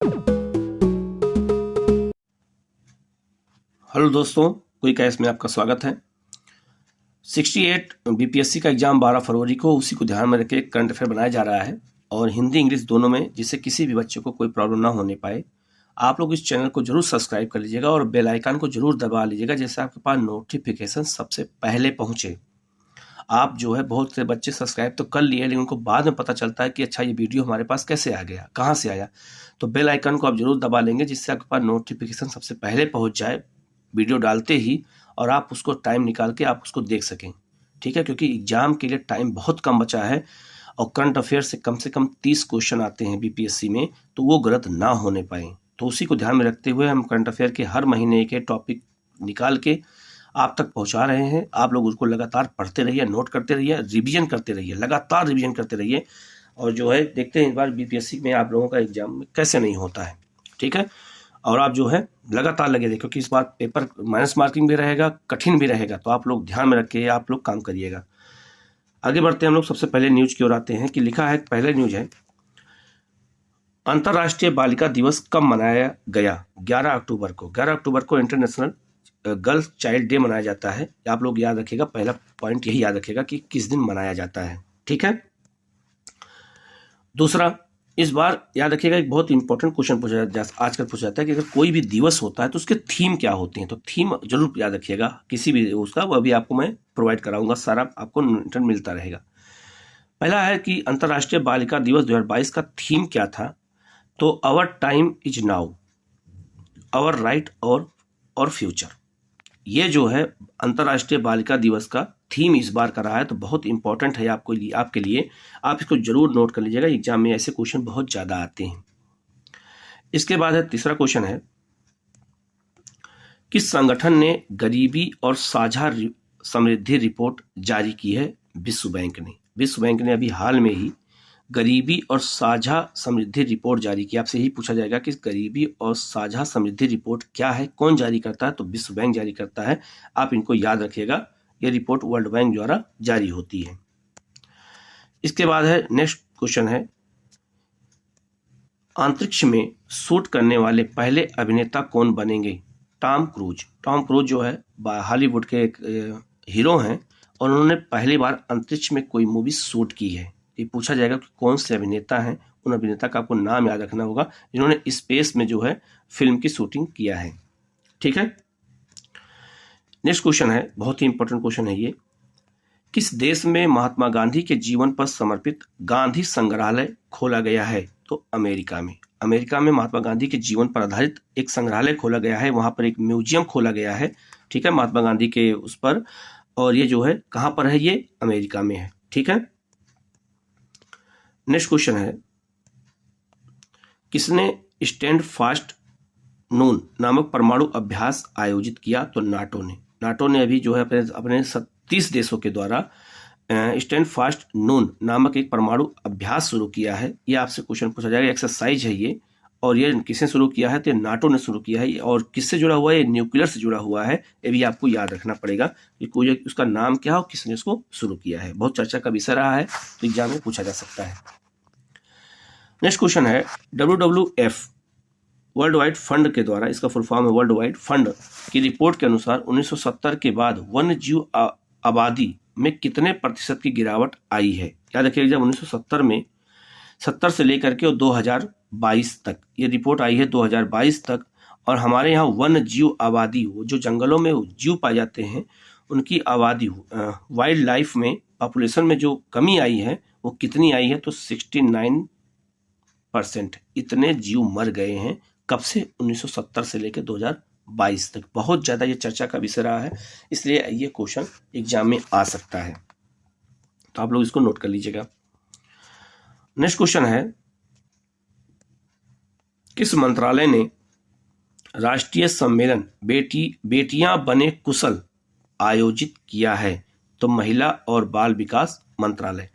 Hello दोस्तों, quick cash में आपका स्वागत है। 68 बीपीएससी का एग्जाम 12 फरवरी को, उसी को ध्यान में रखे करंट अफेयर बनाया जा रहा है और हिंदी इंग्लिश दोनों में, जिससे किसी भी बच्चे को कोई प्रॉब्लम ना होने पाए। आप लोग इस चैनल को जरूर सब्सक्राइब कर लीजिएगा और बेल आइकन को जरूर दबा लीजिएगा, जिससे आपके पास नोटिफिकेशन सबसे पहले पहुंचे। आप जो है, बहुत से बच्चे सब्सक्राइब तो कर लिए, लेकिन उनको बाद में पता चलता है कि अच्छा ये वीडियो हमारे पास कैसे आ गया, कहाँ से आया। तो बेल आइकन को आप जरूर दबा लेंगे, जिससे आपके पास नोटिफिकेशन सबसे पहले पहुंच जाए वीडियो डालते ही, और आप उसको टाइम निकाल के आप उसको देख सकें। ठीक है, क्योंकि एग्जाम के लिए टाइम बहुत कम बचा है और करंट अफेयर से कम 30 क्वेश्चन आते हैं बीपीएससी में, तो वो गलत ना होने पाए। तो उसी को ध्यान में रखते हुए हम करंट अफेयर के हर महीने के टॉपिक निकाल के आप तक पहुंचा रहे हैं। आप लोग उसको लगातार पढ़ते रहिए, नोट करते रहिए, रिवीजन करते रहिए, लगातार रिवीजन करते रहिए। और जो है, देखते हैं इस बार बीपीएससी में आप लोगों का एग्जाम कैसे नहीं होता है। ठीक है, और आप जो है लगातार लगे रहिए, क्योंकि इस बार पेपर माइनस मार्किंग भी रहेगा, कठिन भी रहेगा। तो आप लोग ध्यान में रखिए, आप लोग काम करिएगा। आगे बढ़ते हैं हम लोग। सबसे पहले न्यूज की ओर आते हैं कि लिखा है, पहले न्यूज है, अंतर्राष्ट्रीय बालिका दिवस कब मनाया गया? 11 अक्टूबर को। 11 अक्टूबर को इंटरनेशनल गर्ल चाइल्ड डे मनाया जाता है। आप लोग याद रखिएगा, पहला पॉइंट यही याद रखिएगा कि किस दिन मनाया जाता है। ठीक है। दूसरा, इस बार याद रखिएगा, एक बहुत इंपॉर्टेंट क्वेश्चन आजकल पूछा जाता है कि अगर कोई भी दिवस होता है तो उसके थीम क्या होती है। तो थीम जरूर याद रखिएगा, किसी भी उसका, वो अभी आपको मैं प्रोवाइड कराऊंगा, सारा आपको इंटरनेट मिलता रहेगा। पहला है कि अंतर्राष्ट्रीय बालिका दिवस 2022 का थीम क्या था? तो our time is now, our right और फ्यूचर। ये जो है अंतर्राष्ट्रीय बालिका दिवस का थीम इस बार का रहा है, तो बहुत इंपॉर्टेंट है आपके लिए। आप इसको जरूर नोट कर लीजिएगा, एग्जाम में ऐसे क्वेश्चन बहुत ज्यादा आते हैं। इसके बाद है तीसरा क्वेश्चन है, किस संगठन ने गरीबी और साझा समृद्धि रिपोर्ट जारी की है? विश्व बैंक ने। विश्व बैंक ने अभी हाल में ही गरीबी और साझा समृद्धि रिपोर्ट जारी की। आपसे यही पूछा जाएगा कि गरीबी और साझा समृद्धि रिपोर्ट क्या है, कौन जारी करता है? तो विश्व बैंक जारी करता है। आप इनको याद रखिएगा, यह रिपोर्ट वर्ल्ड बैंक द्वारा जारी होती है। इसके बाद है, नेक्स्ट क्वेश्चन है, अंतरिक्ष में शूट करने वाले पहले अभिनेता कौन बनेंगे? Tom cruise. टॉम क्रूज जो है हॉलीवुड के एक हीरो हैं और उन्होंने पहली बार अंतरिक्ष में कोई मूवी शूट की है। ये पूछा जाएगा कि कौन से अभिनेता हैं। उन अभिनेता का आपको नाम याद रखना होगा जिन्होंने स्पेस में जो है फिल्म की शूटिंग किया है। ठीक है। नेक्स्ट क्वेश्चन है, बहुत ही इंपॉर्टेंट क्वेश्चन है ये, किस देश में महात्मा गांधी के जीवन पर समर्पित गांधी संग्रहालय खोला गया है? तो अमेरिका में। अमेरिका में महात्मा गांधी के जीवन पर आधारित एक संग्रहालय खोला गया है, वहां पर एक म्यूजियम खोला गया है। ठीक है, महात्मा गांधी के उस पर, और ये जो है कहां पर है? ये अमेरिका में है। ठीक है। नेक्स्ट क्वेश्चन है, किसने स्टैंड फास्ट नून नामक परमाणु अभ्यास आयोजित किया? तो नाटो ने। नाटो ने अभी जो है अपने 30 देशों के द्वारा स्टैंड फास्ट नून नामक एक परमाणु अभ्यास शुरू किया है। ये आपसे क्वेश्चन पूछा जाएगा, एक्सरसाइज है ये, और ये किसने शुरू किया है? तो नाटो ने शुरू किया है। और किससे जुड़ा हुआ है? न्यूक्लियर से जुड़ा हुआ है। ये भी आपको याद रखना पड़ेगा कि उसका नाम क्या है और किसने उसको शुरू किया है। बहुत चर्चा का विषय रहा है, तो एग्जाम में पूछा जा सकता है। नेक्स्ट क्वेश्चन है, WWF वर्ल्ड वाइड फंड के द्वारा, इसका फुल फॉर्म है वर्ल्ड वाइड फंड, की रिपोर्ट के अनुसार 1970 के बाद वन्य जीव आबादी में कितने प्रतिशत की गिरावट आई है? याद रखिएगा, जब 1970 में 70 से लेकर के 2022 तक, ये रिपोर्ट आई है 2022 तक, और हमारे यहाँ वन्य जीव आबादी, जो जंगलों में जीव पाए जाते हैं, उनकी आबादी, वाइल्ड लाइफ में, पॉपुलेशन में जो कमी आई है वो कितनी आई है? तो 69% इतने जीव मर गए हैं। कब से? 1970 से लेकर 2022 तक। बहुत ज्यादा ये चर्चा का विषय रहा है, इसलिए ये क्वेश्चन एग्जाम में आ सकता है, तो आप लोग इसको नोट कर लीजिएगा। नेक्स्ट क्वेश्चन है, किस मंत्रालय ने राष्ट्रीय सम्मेलन बेटियां बने कुशल आयोजित किया है? तो महिला और बाल विकास मंत्रालय।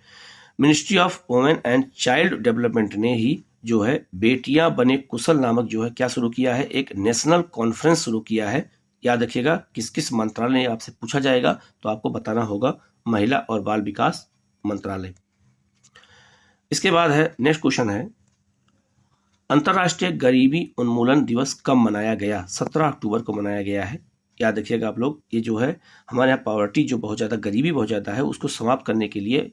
Ministry of women and child development ने ही जो है बेटियां बने कुशल नामक जो है क्या शुरू किया है? एक नेशनल कॉन्फ्रेंस शुरू किया है। याद रखिएगा, किस किस मंत्रालय ने आपसे पूछा जाएगा तो आपको बताना होगा, महिला और बाल विकास मंत्रालय। इसके बाद है, नेक्स्ट क्वेश्चन है, अंतर्राष्ट्रीय गरीबी उन्मूलन दिवस कब मनाया गया? 17 अक्टूबर को मनाया गया है। याद रखिएगा आप लोग, ये जो है हमारे यहाँ पॉवर्टी जो बहुत ज़्यादा, गरीबी बहुत ज़्यादा है, उसको समाप्त करने के लिए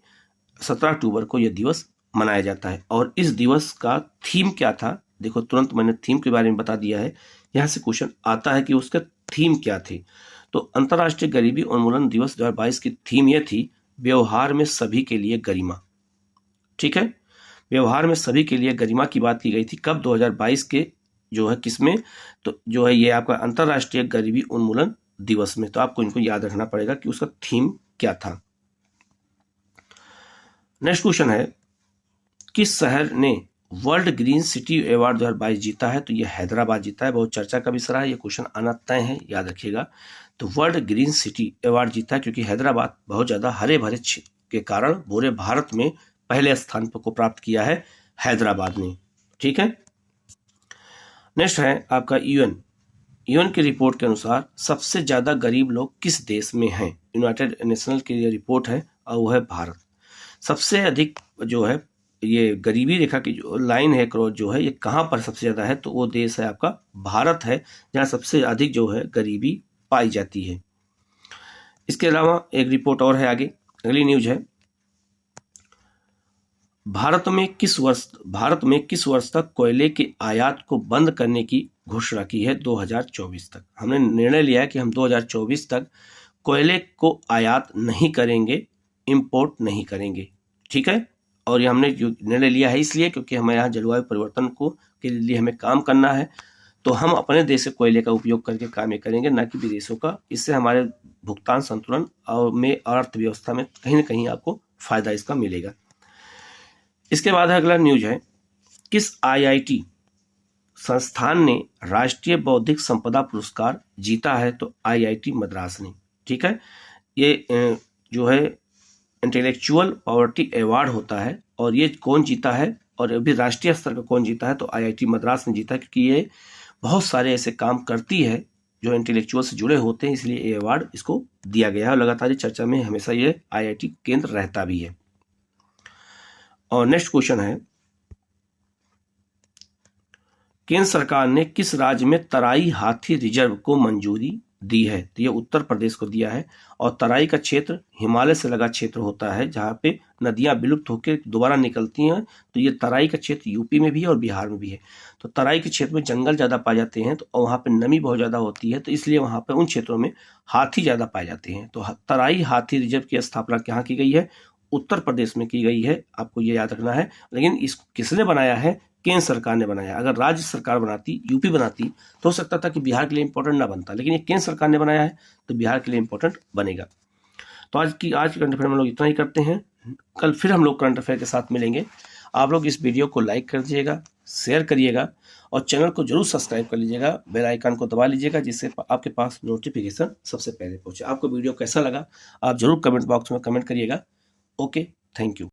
17 अक्टूबर को यह दिवस मनाया जाता है। और इस दिवस का थीम क्या था? देखो, तुरंत मैंने थीम के बारे में बता दिया है। यहाँ से क्वेश्चन आता है कि उसका थीम क्या थे। तो अंतर्राष्ट्रीय गरीबी उन्मूलन दिवस 2022 की थीम यह थी, व्यवहार में सभी के लिए गरिमा। ठीक है, व्यवहार में सभी के लिए गरिमा की बात की गई थी। कब? 2022 के जो है किसमें? तो जो है ये आपका अंतर्राष्ट्रीय गरीबी उन्मूलन दिवस में। तो आपको इनको याद रखना पड़ेगा कि उसका थीम क्या था। नेक्स्ट क्वेश्चन है, किस शहर ने वर्ल्ड ग्रीन सिटी अवार्ड 2022 जीता है? तो ये हैदराबाद जीता है। बहुत चर्चा का विषय है, ये क्वेश्चन आना तय है, याद रखिएगा। तो वर्ल्ड ग्रीन सिटी अवार्ड जीता है क्योंकि हैदराबाद बहुत ज्यादा हरे भरे के कारण पूरे भारत में पहले स्थान को प्राप्त किया है हैदराबाद ने। ठीक है, नेक्स्ट है आपका यूएन की रिपोर्ट के अनुसार सबसे ज्यादा गरीब लोग किस देश में हैं? यूनाइटेड नेशनल की ये रिपोर्ट है और वो है भारत। सबसे अधिक जो है ये गरीबी रेखा की जो लाइन है, क्रॉस जो है, ये कहाँ पर सबसे ज्यादा है? तो वो देश है आपका भारत है, जहाँ सबसे अधिक जो है गरीबी पाई जाती है। इसके अलावा एक रिपोर्ट और है आगे, अगली न्यूज है, भारत में किस वर्ष तक कोयले के आयात को बंद करने की घोषणा की है? 2024 तक। हमने निर्णय लिया है कि हम 2024 तक कोयले को आयात नहीं करेंगे, इंपोर्ट नहीं करेंगे। ठीक है, और ये हमने जो निर्णय लिया है इसलिए क्योंकि हमें यहाँ जलवायु परिवर्तन को के लिए हमें काम करना है। तो हम अपने देश से कोयले का उपयोग करके काम करेंगे, ना कि विदेशों का। इससे हमारे भुगतान संतुलन और में अर्थव्यवस्था में कहीं ना कहीं आपको फायदा इसका मिलेगा। इसके बाद अगला न्यूज है, किस आईआईटी संस्थान ने राष्ट्रीय बौद्धिक संपदा पुरस्कार जीता है? तो आईआईटी मद्रास ने। ठीक है, ये जो है इंटेलेक्चुअल पॉवर्टी अवार्ड होता है, और ये कौन जीता है और अभी राष्ट्रीय स्तर का कौन जीता है? तो आईआईटी मद्रास ने जीता, क्योंकि ये बहुत सारे ऐसे काम करती है जो इंटेलेक्चुअल से जुड़े होते हैं, इसलिए ये अवार्ड इसको दिया गया है और लगातार चर्चा में हमेशा ये आईआईटी केंद्र रहता भी है। और नेक्स्ट क्वेश्चन है, केंद्र सरकार ने किस राज्य में तराई हाथी रिजर्व को मंजूरी दी है? तो ये उत्तर प्रदेश को दिया है। और तराई का क्षेत्र हिमालय से लगा क्षेत्र होता है, जहाँ पे नदियां विलुप्त होकर दोबारा निकलती हैं। तो ये तराई का क्षेत्र यूपी में भी है और बिहार में भी है। तो तराई के क्षेत्र में जंगल ज्यादा पाए जाते हैं, तो वहाँ पे नमी बहुत ज्यादा होती है, तो इसलिए वहाँ पे उन क्षेत्रों में हाथी ज्यादा पाए जाते हैं। तो तराई हाथी रिजर्व की स्थापना कहाँ की गई है? उत्तर प्रदेश में की गई है, आपको ये याद रखना है। लेकिन इसको किसने बनाया है? केंद्र सरकार ने बनाया। अगर राज्य सरकार बनाती, यूपी बनाती, तो हो सकता था कि बिहार के लिए इंपॉर्टेंट ना बनता, लेकिन ये केंद्र सरकार ने बनाया है तो बिहार के लिए इंपॉर्टेंट बनेगा। तो आज करंट अफेयर में लोग इतना ही करते हैं। कल फिर हम लोग करंट अफेयर के साथ मिलेंगे। आप लोग इस वीडियो को लाइक कर दीजिएगा, शेयर करिएगा और चैनल को जरूर सब्सक्राइब कर लीजिएगा, बेल आइकन को दबा लीजिएगा, जिससे आपके पास नोटिफिकेशन सबसे पहले पहुंचे। आपको वीडियो कैसा लगा आप जरूर कमेंट बॉक्स में कमेंट करिएगा। Okay, thank you.